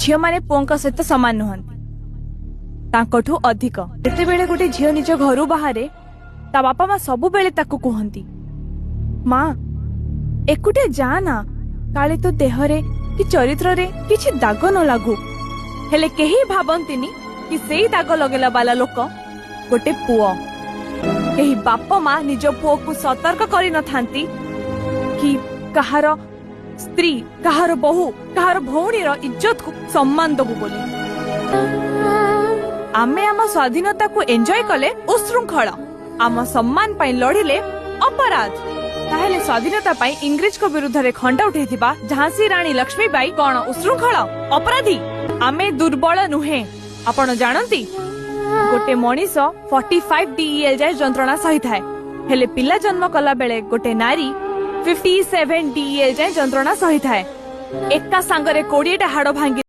झील माने पुओं सहित सामान नुहंती तांकठू अधिक एते बेले गोटे झील निज घर बाहर ता बापा माँ सबु बेले ताकू कहंती माँ एकुटे जा ना काले तो देहरे कि चरित्र रे किछि दाग न लागू हेले केही भाबंतिनी कि सेई दाग लगेला बाला लोक गोटे पुओ केही बाप माँ निज पुओ को सतर्क करि न थांती कि कहार स्त्री कहार बहु कहार भौणीर इज्जत को सम्मान दबु बोली आमे आम स्वाधीनता को एंजॉय कले उशृंखल आम सम्मान पाई लड़िले अपराध ताहेले स्वाधीनता पाई इंग्रेज को विरुद्ध रे खंडा उठेथिबा झांसी रानी लक्ष्मीबाई कोन उशृंखल अपराधी आमे दुर्बल नुहे आपण जानंती गोटे मनीष 45 DEL जाय जंत्रणा सही थाए हेले पिला जन्म कला बेले गोटे नारी 57 DEL जाय जंत्रणा सही थाए एका सांगरे 20 टा हाड़ भांगी